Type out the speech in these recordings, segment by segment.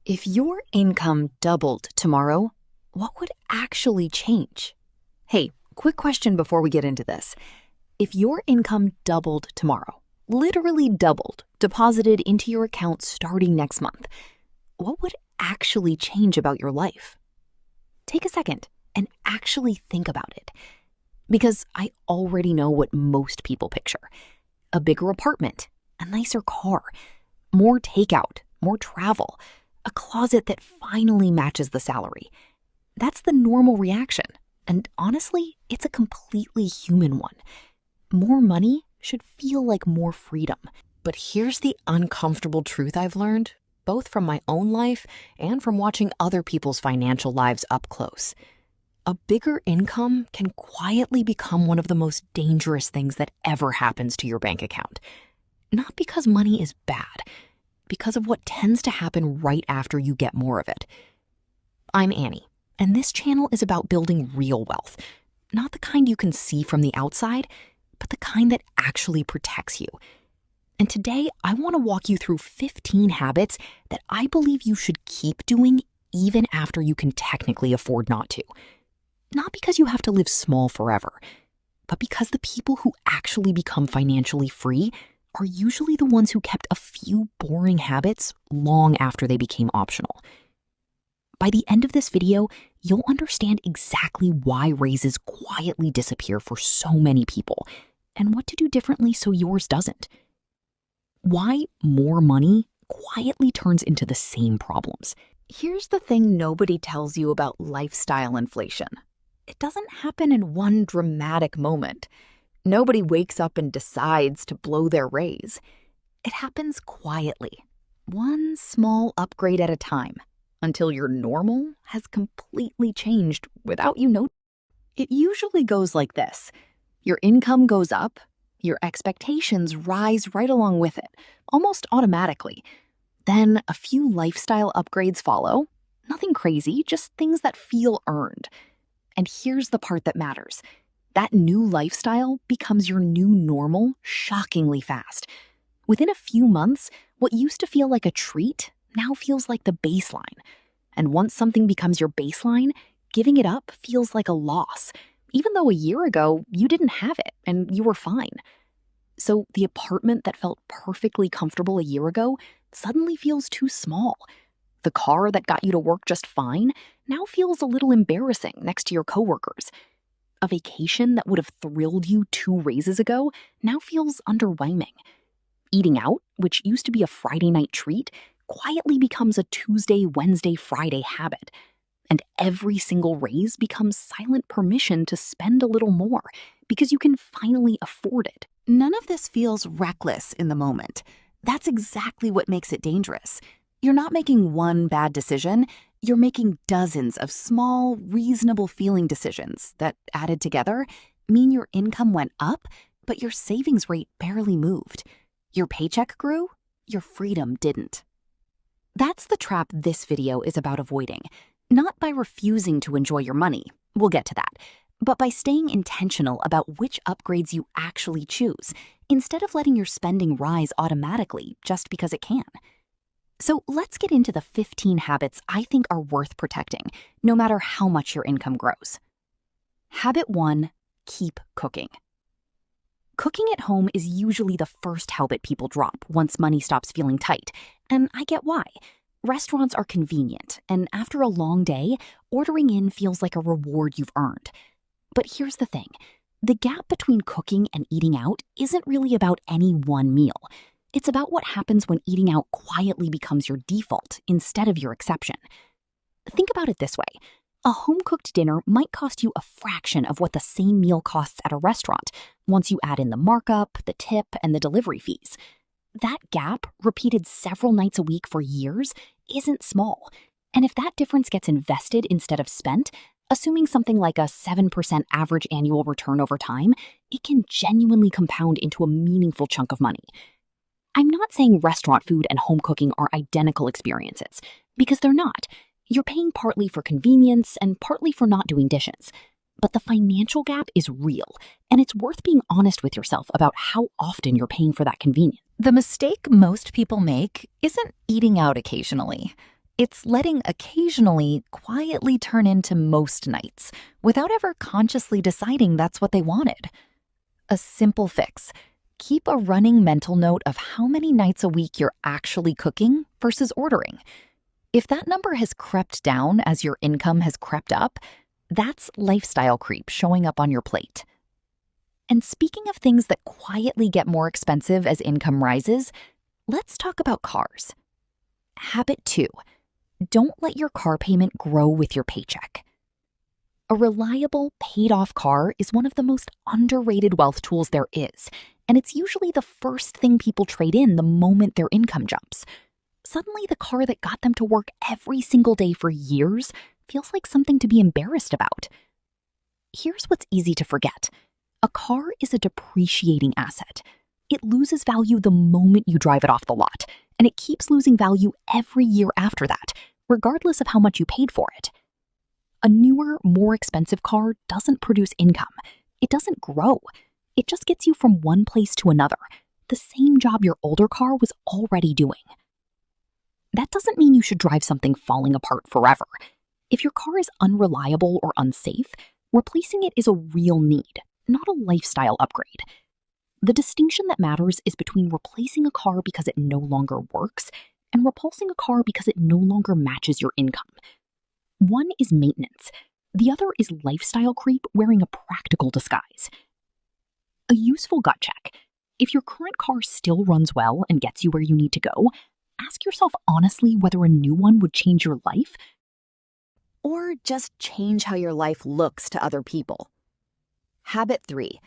If your income doubled tomorrow, what would actually change? Hey, quick question before we get into this. If your income doubled tomorrow, literally doubled, deposited into your account starting next month, what would actually change about your life? Take a second and actually think about it. Because I already know what most people picture. A bigger apartment, a nicer car, more takeout, more travel, a closet that finally matches the salary. That's the normal reaction, and honestly, it's a completely human one. More money should feel like more freedom. But here's the uncomfortable truth I've learned, both from my own life and from watching other people's financial lives up close. A bigger income can quietly become one of the most dangerous things that ever happens to your bank account. Not because money is bad, because of what tends to happen right after you get more of it. I'm Annie, and this channel is about building real wealth, not the kind you can see from the outside, but the kind that actually protects you. And today, I want to walk you through 15 habits that I believe you should keep doing even after you can technically afford not to. Not because you have to live small forever, but because the people who actually become financially free are usually the ones who kept a few boring habits long after they became optional. By the end of this video, you'll understand exactly why raises quietly disappear for so many people and what to do differently so yours doesn't. Why more money quietly turns into the same problems. Here's the thing nobody tells you about lifestyle inflation. It doesn't happen in one dramatic moment. Nobody wakes up and decides to blow their raise. It happens quietly, one small upgrade at a time, until your normal has completely changed without you noticing. It usually goes like this. Your income goes up, your expectations rise right along with it, almost automatically. Then a few lifestyle upgrades follow. Nothing crazy, just things that feel earned. And here's the part that matters. That new lifestyle becomes your new normal shockingly fast. Within a few months, what used to feel like a treat now feels like the baseline. And once something becomes your baseline, giving it up feels like a loss, even though a year ago you didn't have it and you were fine. So the apartment that felt perfectly comfortable a year ago suddenly feels too small. The car that got you to work just fine now feels a little embarrassing next to your coworkers. A vacation that would have thrilled you 2 raises ago now feels underwhelming. Eating out, which used to be a Friday night treat, quietly becomes a Tuesday, Wednesday, Friday habit. And every single raise becomes silent permission to spend a little more because you can finally afford it. None of this feels reckless in the moment. That's exactly what makes it dangerous. You're not making one bad decision. You're making dozens of small, reasonable feeling decisions that, added together, mean your income went up, but your savings rate barely moved. Your paycheck grew, your freedom didn't. That's the trap this video is about avoiding. Not by refusing to enjoy your money, we'll get to that, but by staying intentional about which upgrades you actually choose, instead of letting your spending rise automatically just because it can. So let's get into the 15 habits I think are worth protecting, no matter how much your income grows. Habit 1, keep cooking. Cooking at home is usually the first habit people drop once money stops feeling tight, and I get why. Restaurants are convenient, and after a long day, ordering in feels like a reward you've earned. But here's the thing. The gap between cooking and eating out isn't really about any one meal. It's about what happens when eating out quietly becomes your default instead of your exception. Think about it this way. A home-cooked dinner might cost you a fraction of what the same meal costs at a restaurant once you add in the markup, the tip, and the delivery fees. That gap, repeated several nights a week for years, isn't small. And if that difference gets invested instead of spent, assuming something like a 7% average annual return over time, it can genuinely compound into a meaningful chunk of money. I'm not saying restaurant food and home cooking are identical experiences, because they're not. You're paying partly for convenience and partly for not doing dishes. But the financial gap is real, and it's worth being honest with yourself about how often you're paying for that convenience. The mistake most people make isn't eating out occasionally. It's letting occasionally quietly turn into most nights without ever consciously deciding that's what they wanted. A simple fix: keep a running mental note of how many nights a week you're actually cooking versus ordering. If that number has crept down as your income has crept up, that's lifestyle creep showing up on your plate. And speaking of things that quietly get more expensive as income rises, let's talk about cars. Habit 2: don't let your car payment grow with your paycheck. A reliable, paid-off car is one of the most underrated wealth tools there is, and it's usually the first thing people trade in the moment their income jumps. Suddenly, the car that got them to work every single day for years feels like something to be embarrassed about. Here's what's easy to forget: a car is a depreciating asset. It loses value the moment you drive it off the lot, and it keeps losing value every year after that, regardless of how much you paid for it. A newer, more expensive car doesn't produce income. It doesn't grow. It just gets you from one place to another, the same job your older car was already doing. That doesn't mean you should drive something falling apart forever. If your car is unreliable or unsafe, replacing it is a real need, not a lifestyle upgrade. The distinction that matters is between replacing a car because it no longer works and repulsing a car because it no longer matches your income. One is maintenance. The other is lifestyle creep wearing a practical disguise. A useful gut check: if your current car still runs well and gets you where you need to go, ask yourself honestly whether a new one would change your life or just change how your life looks to other people. Habit 3: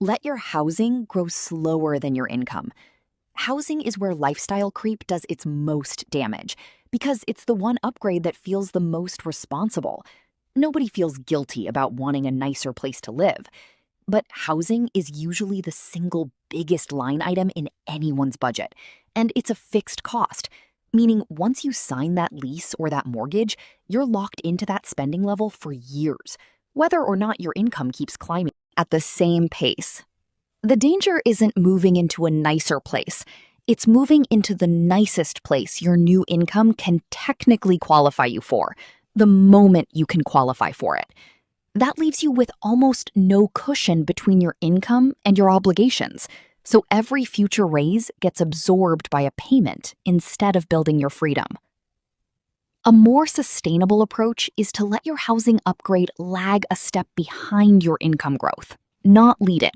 let your housing grow slower than your income. Housing is where lifestyle creep does its most damage because it's the one upgrade that feels the most responsible. Nobody feels guilty about wanting a nicer place to live, but housing is usually the single biggest line item in anyone's budget, and it's a fixed cost, meaning once you sign that lease or that mortgage, you're locked into that spending level for years, whether or not your income keeps climbing at the same pace. The danger isn't moving into a nicer place. It's moving into the nicest place your new income can technically qualify you for, the moment you can qualify for it. That leaves you with almost no cushion between your income and your obligations, so every future raise gets absorbed by a payment instead of building your freedom. A more sustainable approach is to let your housing upgrade lag a step behind your income growth, not lead it.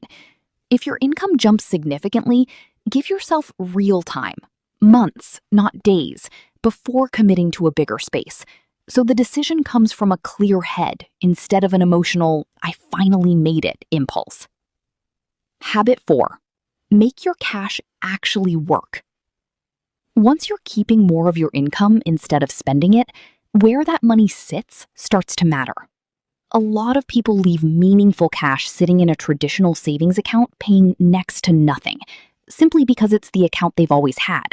If your income jumps significantly, give yourself real time, months, not days, before committing to a bigger space, so the decision comes from a clear head instead of an emotional, "I finally made it" impulse. Habit 4: make your cash actually work. Once you're keeping more of your income instead of spending it, where that money sits starts to matter. A lot of people leave meaningful cash sitting in a traditional savings account paying next to nothing, simply because it's the account they've always had.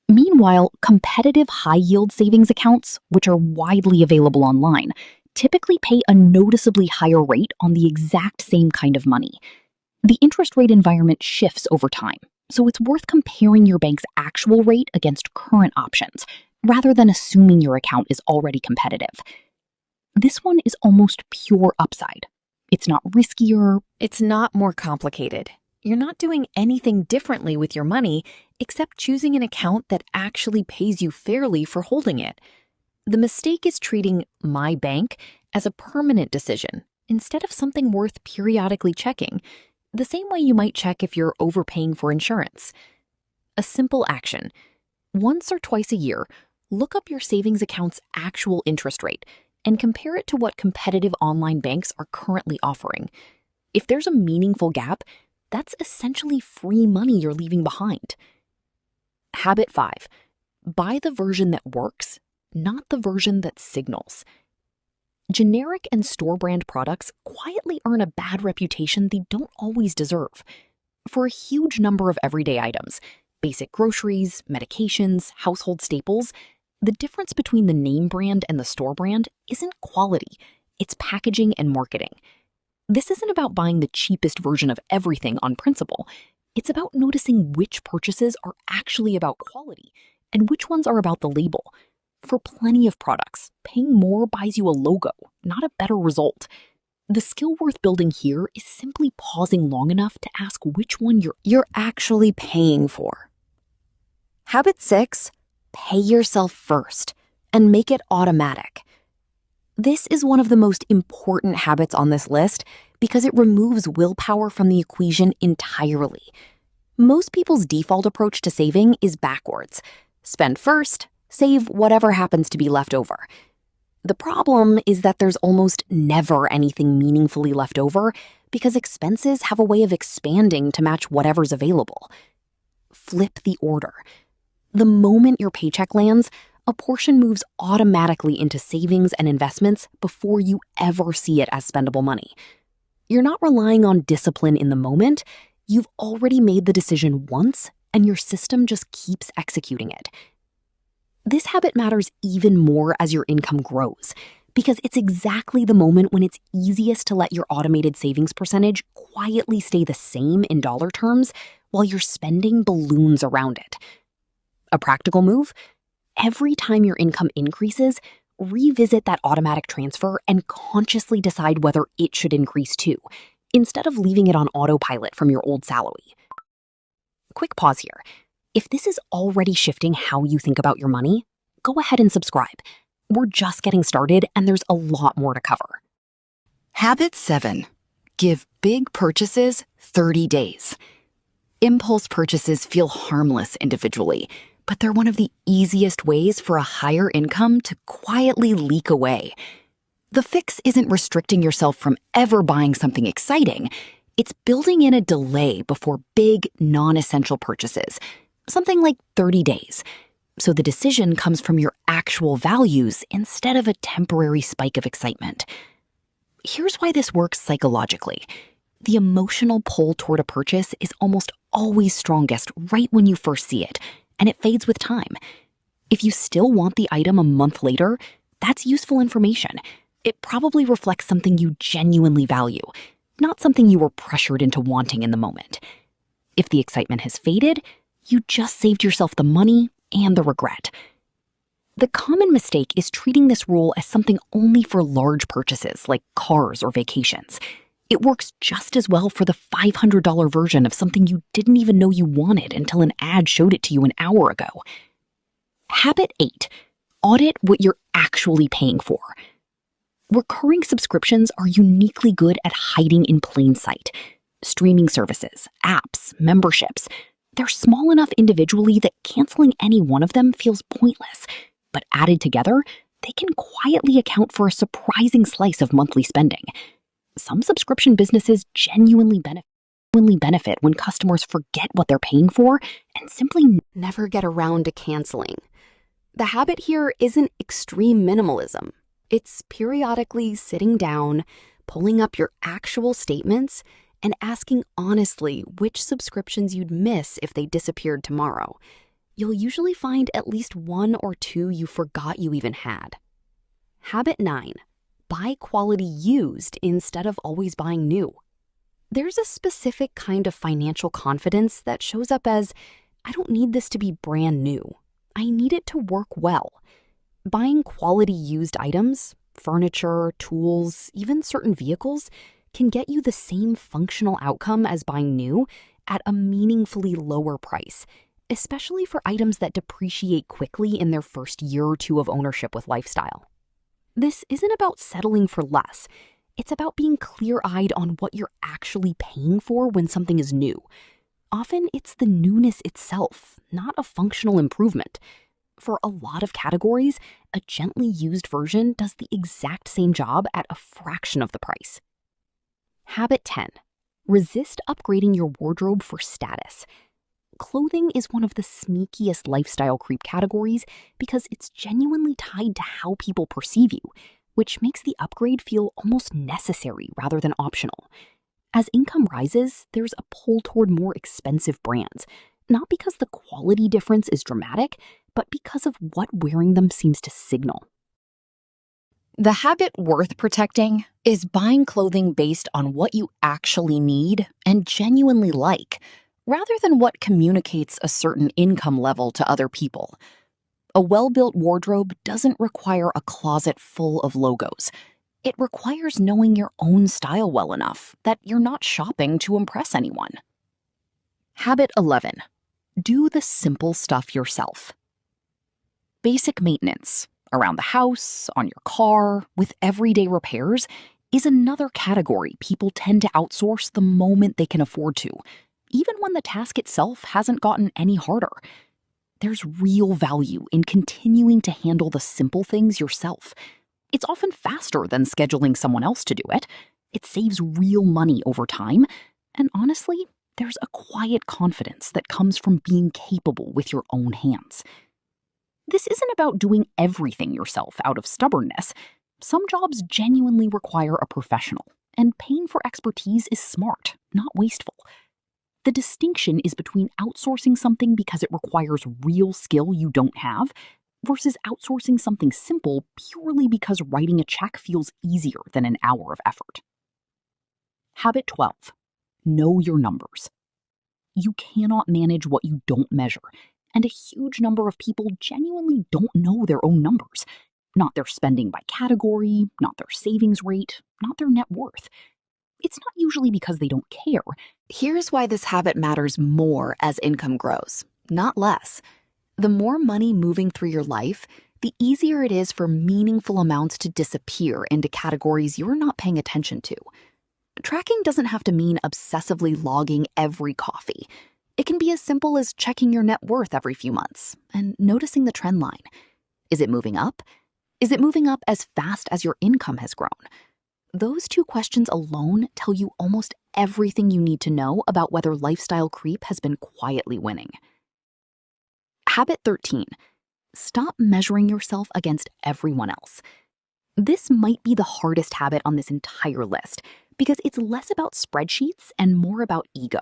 Meanwhile, competitive high-yield savings accounts, which are widely available online, typically pay a noticeably higher rate on the exact same kind of money. The interest rate environment shifts over time, so it's worth comparing your bank's actual rate against current options, rather than assuming your account is already competitive. This one is almost pure upside. It's not riskier. It's not more complicated. You're not doing anything differently with your money except choosing an account that actually pays you fairly for holding it. The mistake is treating My Bank as a permanent decision instead of something worth periodically checking, the same way you might check if you're overpaying for insurance. A simple action: once or twice a year, look up your savings account's actual interest rate and compare it to what competitive online banks are currently offering. If there's a meaningful gap, that's essentially free money you're leaving behind. Habit 5: buy the version that works, not the version that signals. Generic and store brand products quietly earn a bad reputation they don't always deserve. For a huge number of everyday items, basic groceries, medications, household staples, the difference between the name brand and the store brand isn't quality, it's packaging and marketing. This isn't about buying the cheapest version of everything on principle. It's about noticing which purchases are actually about quality and which ones are about the label. For plenty of products, paying more buys you a logo, not a better result. The skill worth building here is simply pausing long enough to ask which one you're actually paying for. Habit 6, pay yourself first and make it automatic. This is one of the most important habits on this list because it removes willpower from the equation entirely. Most people's default approach to saving is backwards. Spend first, save whatever happens to be left over. The problem is that there's almost never anything meaningfully left over because expenses have a way of expanding to match whatever's available. Flip the order. The moment your paycheck lands, a portion moves automatically into savings and investments before you ever see it as spendable money. You're not relying on discipline in the moment. You've already made the decision once, and your system just keeps executing it. This habit matters even more as your income grows, because it's exactly the moment when it's easiest to let your automated savings percentage quietly stay the same in dollar terms while your spending balloons around it. A practical move? Every time your income increases, revisit that automatic transfer and consciously decide whether it should increase too, instead of leaving it on autopilot from your old salary. Quick pause here. If this is already shifting how you think about your money, go ahead and subscribe. We're just getting started and there's a lot more to cover. Habit 7. Give big purchases 30 days. Impulse purchases feel harmless individually, but they're one of the easiest ways for a higher income to quietly leak away. The fix isn't restricting yourself from ever buying something exciting. It's building in a delay before big, non-essential purchases, something like 30 days. So the decision comes from your actual values instead of a temporary spike of excitement. Here's why this works psychologically. The emotional pull toward a purchase is almost always strongest right when you first see it, and it fades with time. If you still want the item a month later, that's useful information. It probably reflects something you genuinely value, not something you were pressured into wanting in the moment. If the excitement has faded, you just saved yourself the money and the regret. The common mistake is treating this rule as something only for large purchases like cars or vacations. It works just as well for the $500 version of something you didn't even know you wanted until an ad showed it to you an hour ago. Habit 8. Audit what you're actually paying for. Recurring subscriptions are uniquely good at hiding in plain sight. Streaming services, apps, memberships. They're small enough individually that canceling any one of them feels pointless, but added together, they can quietly account for a surprising slice of monthly spending. Some subscription businesses genuinely benefit when customers forget what they're paying for and simply never get around to canceling. The habit here isn't extreme minimalism. It's periodically sitting down, pulling up your actual statements, and asking honestly which subscriptions you'd miss if they disappeared tomorrow. You'll usually find at least one or two you forgot you even had. Habit 9. Buy quality used instead of always buying new. There's a specific kind of financial confidence that shows up as, I don't need this to be brand new. I need it to work well. Buying quality used items, furniture, tools, even certain vehicles, can get you the same functional outcome as buying new at a meaningfully lower price, especially for items that depreciate quickly in their first year or two of ownership with lifestyle. This isn't about settling for less. It's about being clear-eyed on what you're actually paying for when something is new. Often it's the newness itself, not a functional improvement. For a lot of categories, a gently used version does the exact same job at a fraction of the price. Habit 10. Resist upgrading your wardrobe for status. Clothing is one of the sneakiest lifestyle creep categories because it's genuinely tied to how people perceive you, which makes the upgrade feel almost necessary rather than optional. As income rises, there's a pull toward more expensive brands, not because the quality difference is dramatic, but because of what wearing them seems to signal. The habit worth protecting is buying clothing based on what you actually need and genuinely like, rather than what communicates a certain income level to other people. A well-built wardrobe doesn't require a closet full of logos. It requires knowing your own style well enough that you're not shopping to impress anyone. Habit 11. Do the simple stuff yourself. Basic maintenance around the house, on your car, with everyday repairs is another category people tend to outsource the moment they can afford to, even when the task itself hasn't gotten any harder. There's real value in continuing to handle the simple things yourself. It's often faster than scheduling someone else to do it. It saves real money over time, and honestly, there's a quiet confidence that comes from being capable with your own hands. This isn't about doing everything yourself out of stubbornness. Some jobs genuinely require a professional, and paying for expertise is smart, not wasteful. The distinction is between outsourcing something because it requires real skill you don't have versus outsourcing something simple purely because writing a check feels easier than an hour of effort. Habit 12. Know your numbers. You cannot manage what you don't measure, and a huge number of people genuinely don't know their own numbers. Not their spending by category, not their savings rate, not their net worth. It's not usually because they don't care. Here's why this habit matters more as income grows, not less. The more money moving through your life, the easier it is for meaningful amounts to disappear into categories you're not paying attention to. Tracking doesn't have to mean obsessively logging every coffee. It can be as simple as checking your net worth every few months and noticing the trend line. Is it moving up? Is it moving up as fast as your income has grown? Those two questions alone tell you almost everything you need to know about whether lifestyle creep has been quietly winning. Habit 13. Stop measuring yourself against everyone else. This might be the hardest habit on this entire list because it's less about spreadsheets and more about ego.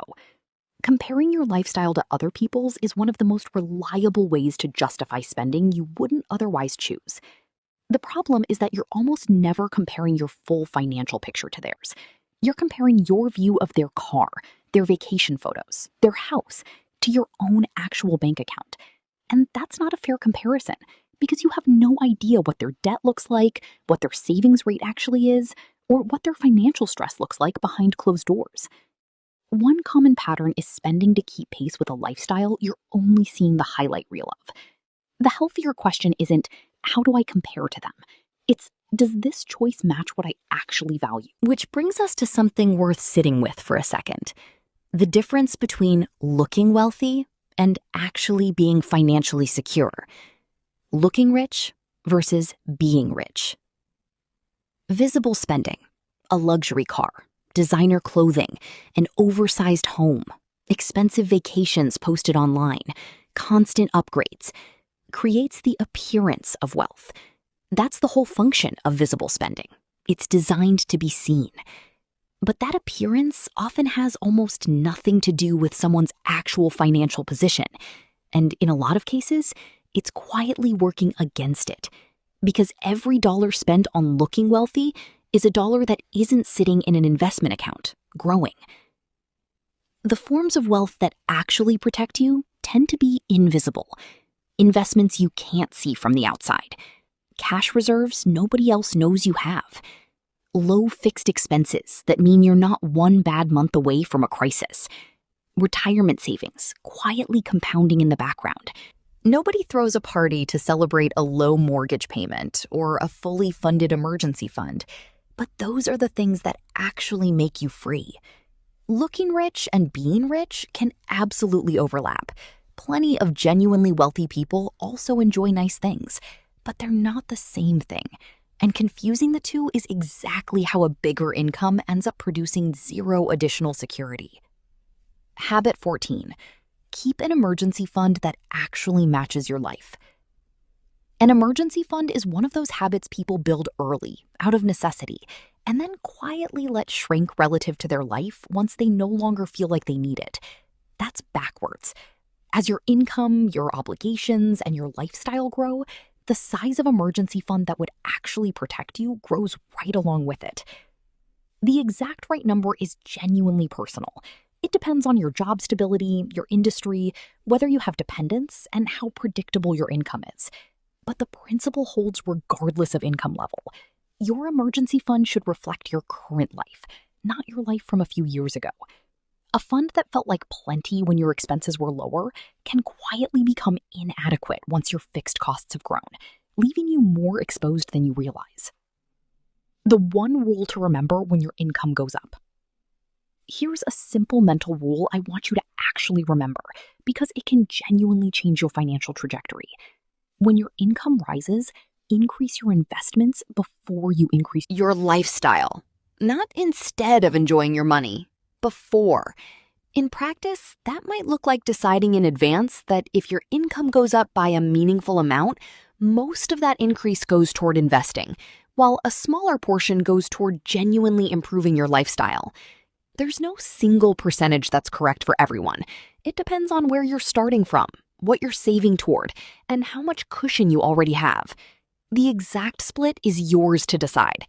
Comparing your lifestyle to other people's is one of the most reliable ways to justify spending you wouldn't otherwise choose. The problem is that you're almost never comparing your full financial picture to theirs. You're comparing your view of their car, their vacation photos, their house, to your own actual bank account. And that's not a fair comparison because you have no idea what their debt looks like, what their savings rate actually is, or what their financial stress looks like behind closed doors. One common pattern is spending to keep pace with a lifestyle you're only seeing the highlight reel of. The healthier question isn't, how do I compare to them? It's, does this choice match what I actually value? Which brings us to something worth sitting with for a second. The difference between looking wealthy and actually being financially secure. Looking rich versus being rich. Visible spending, a luxury car, designer clothing, an oversized home, expensive vacations posted online, constant upgrades, creates the appearance of wealth. That's the whole function of visible spending. It's designed to be seen. But that appearance often has almost nothing to do with someone's actual financial position. And in a lot of cases, it's quietly working against it. Because every dollar spent on looking wealthy is a dollar that isn't sitting in an investment account, growing. The forms of wealth that actually protect you tend to be invisible. Investments you can't see from the outside. Cash reserves nobody else knows you have. Low fixed expenses that mean you're not one bad month away from a crisis. Retirement savings quietly compounding in the background. Nobody throws a party to celebrate a low mortgage payment or a fully funded emergency fund, but those are the things that actually make you free. Looking rich and being rich can absolutely overlap. Plenty of genuinely wealthy people also enjoy nice things, but they're not the same thing. And confusing the two is exactly how a bigger income ends up producing zero additional security. Habit 14. Keep an emergency fund that actually matches your life. An emergency fund is one of those habits people build early, out of necessity, and then quietly let shrink relative to their life once they no longer feel like they need it. That's backwards. As your income, your obligations, and your lifestyle grow, the size of emergency fund that would actually protect you grows right along with it. The exact right number is genuinely personal. It depends on your job stability, your industry, whether you have dependents, and how predictable your income is. but the principle holds regardless of income level. Your emergency fund should reflect your current life, not your life from a few years ago. A fund that felt like plenty when your expenses were lower can quietly become inadequate once your fixed costs have grown, leaving you more exposed than you realize. The one rule to remember when your income goes up. Here's a simple mental rule I want you to actually remember because it can genuinely change your financial trajectory. When your income rises, increase your investments before you increase Your lifestyle, not instead of enjoying your money, before. In practice, that might look like deciding in advance that if your income goes up by a meaningful amount, most of that increase goes toward investing, while a smaller portion goes toward genuinely improving your lifestyle. There's no single percentage that's correct for everyone. It depends on where you're starting from, what you're saving toward, and how much cushion you already have. The exact split is yours to decide.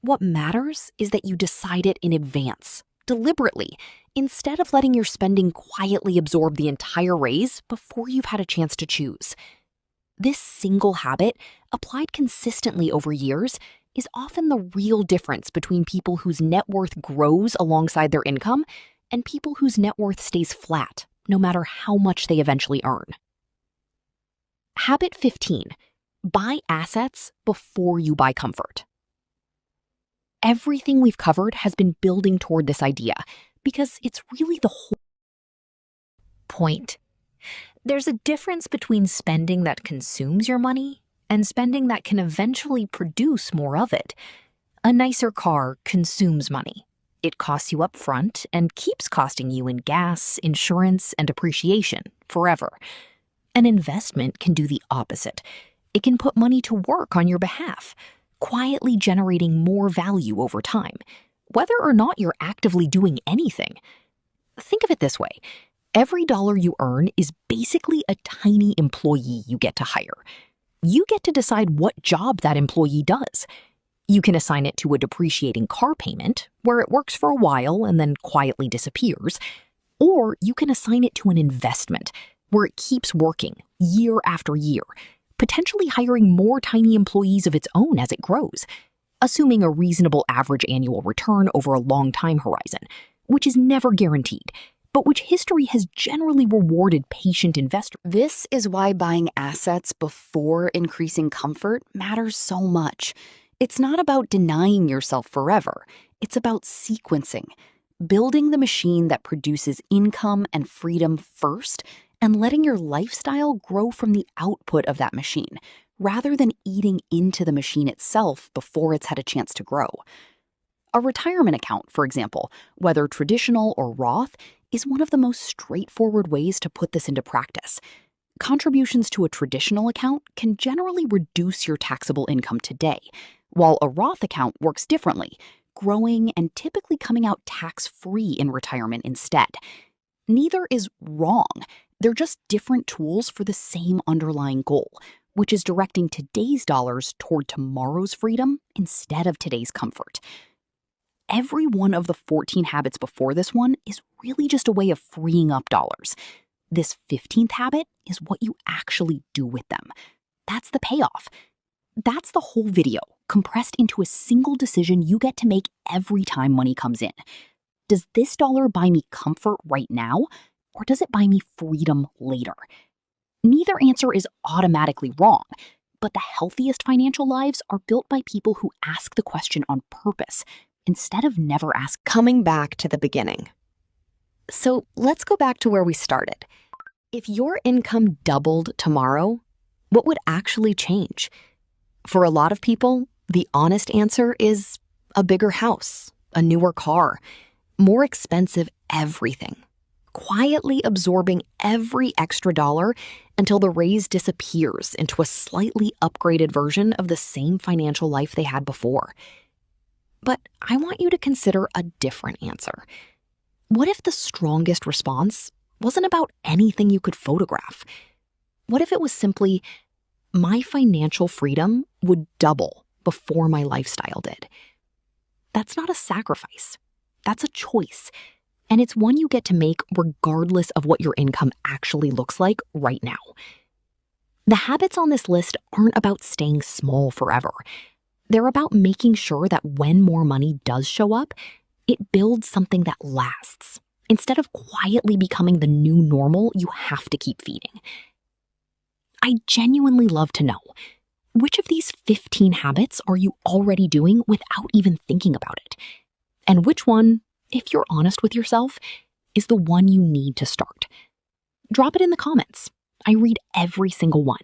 What matters is that you decide it in advance, deliberately, instead of letting your spending quietly absorb the entire raise before you've had a chance to choose. This single habit, applied consistently over years, is often the real difference between people whose net worth grows alongside their income and people whose net worth stays flat, no matter how much they eventually earn. Habit 15. Buy assets before you buy comfort. Everything we've covered has been building toward this idea because it's really the whole point. There's a difference between spending that consumes your money and spending that can eventually produce more of it. A nicer car consumes money. It costs you up front and keeps costing you in gas, insurance, and depreciation forever. An investment can do the opposite. It can put money to work on your behalf, quietly generating more value over time, whether or not you're actively doing anything. Think of it this way. Every dollar you earn is basically a tiny employee you get to hire. You get to decide what job that employee does. You can assign it to a depreciating car payment, where it works for a while and then quietly disappears, or you can assign it to an investment, where it keeps working year after year, potentially hiring more tiny employees of its own as it grows, assuming a reasonable average annual return over a long time horizon, which is never guaranteed, but which history has generally rewarded patient investors. This is why buying assets before increasing comfort matters so much. It's not about denying yourself forever. It's about sequencing, building the machine that produces income and freedom first, and letting your lifestyle grow from the output of that machine, rather than eating into the machine itself before it's had a chance to grow. A retirement account, for example, whether traditional or Roth, is one of the most straightforward ways to put this into practice. Contributions to a traditional account can generally reduce your taxable income today, while a Roth account works differently, growing and typically coming out tax-free in retirement instead. Neither is wrong. They're just different tools for the same underlying goal, which is directing today's dollars toward tomorrow's freedom instead of today's comfort. Every one of the 14 habits before this one is really just a way of freeing up dollars. This 15th habit is what you actually do with them. That's the payoff. That's the whole video, compressed into a single decision you get to make every time money comes in. Does this dollar buy me comfort right now, or does it buy me freedom later? Neither answer is automatically wrong, but the healthiest financial lives are built by people who ask the question on purpose, instead of never asking. Coming back to the beginning. So let's go back to where we started. If your income doubled tomorrow, what would actually change? For a lot of people, the honest answer is a bigger house, a newer car, more expensive everything, quietly absorbing every extra dollar until the raise disappears into a slightly upgraded version of the same financial life they had before. But I want you to consider a different answer. What if the strongest response wasn't about anything you could photograph? What if it was simply, my financial freedom would double before my lifestyle did? That's not a sacrifice. That's a choice. And it's one you get to make regardless of what your income actually looks like right now. The habits on this list aren't about staying small forever. They're about making sure that when more money does show up, it builds something that lasts, instead of quietly becoming the new normal you have to keep feeding. I genuinely love to know, which of these 15 habits are you already doing without even thinking about it? And which one, if you're honest with yourself, is the one you need to start? Drop it in the comments. I read every single one.